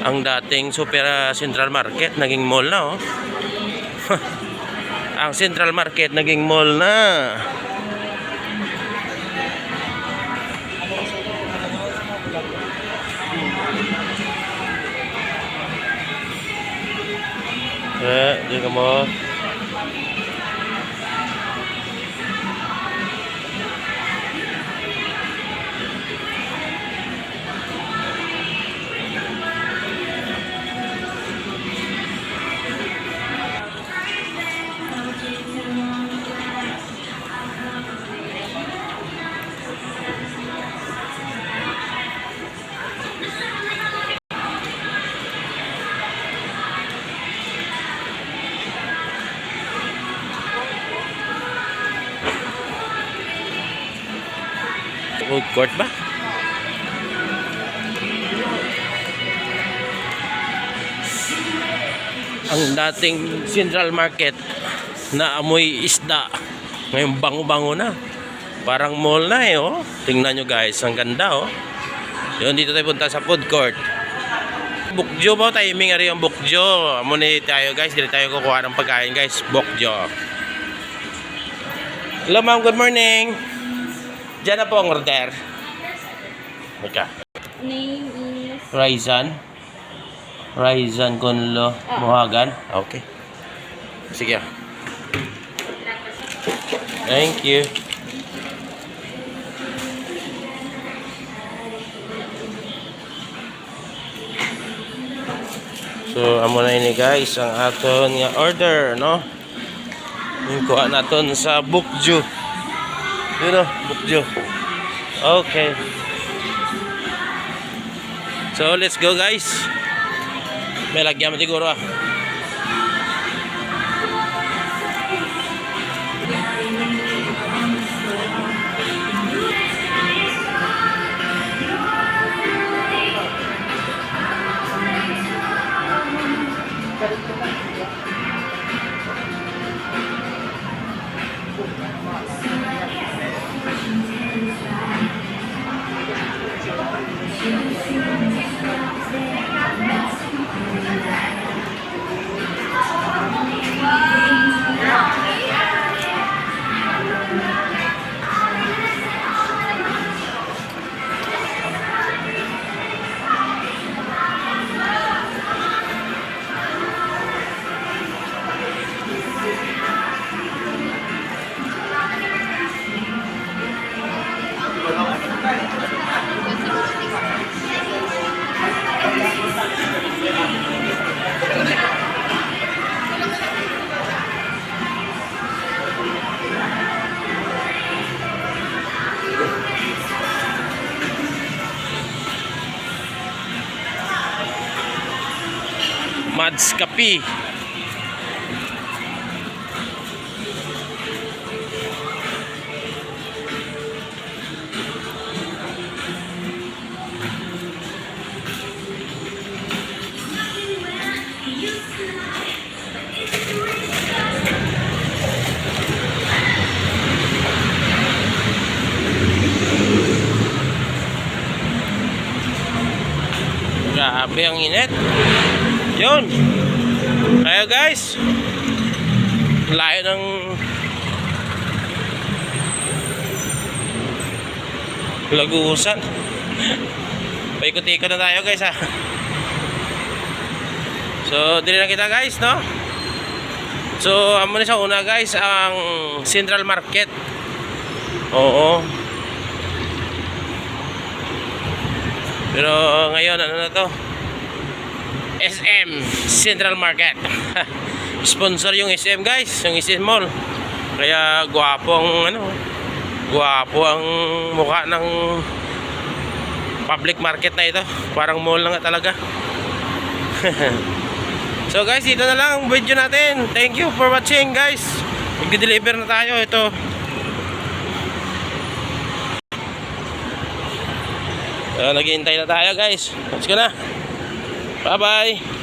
Ang dating Super Central Market naging mall na, oh. Ang Central Market naging mall na. Di ka mo. Food court ba? Ang dating Central Market na amoy isda, ngayon bango-bango na. Parang mall na, eh, oh. Tingnan nyo guys, ang ganda, oh. Yun, dito tayo punta sa food court. Bukjo ba? Timing ari yung bukjo. Muna tayo guys, dito tayo kukuha ng pagkain guys. Bukjo. Hello ma'am, good morning. Diyan na po ang order. Mika. Name is... Raizan Conlo Mohagan. Okay. Sige. Thank you. So, amo na ini guys ang aton nga order, no? Yung kuha naton sa Bukjo. Yun, no? Bukjo. Okay. So, let's go guys. May lagyan mo siguro, ah. Mads Kapi. Grabe ang init. Yun. Ayo guys. Layo ng Lagusan. Paikot-ikot na tayo guys, ha. So, dili na kita guys, no? So, amo na sa una guys ang Central Market. Oo. Pero ngayon ano na to? SM Central Market. Sponsor yung SM guys, yung SM Mall. Kaya gwapo ang mukha ng public market na ito. Parang mall na nga talaga. So guys, dito na lang ang video natin. Thank you for watching guys. Mag-deliver na tayo ito. Naghihintay na tayo guys. Let's go na. Bye bye.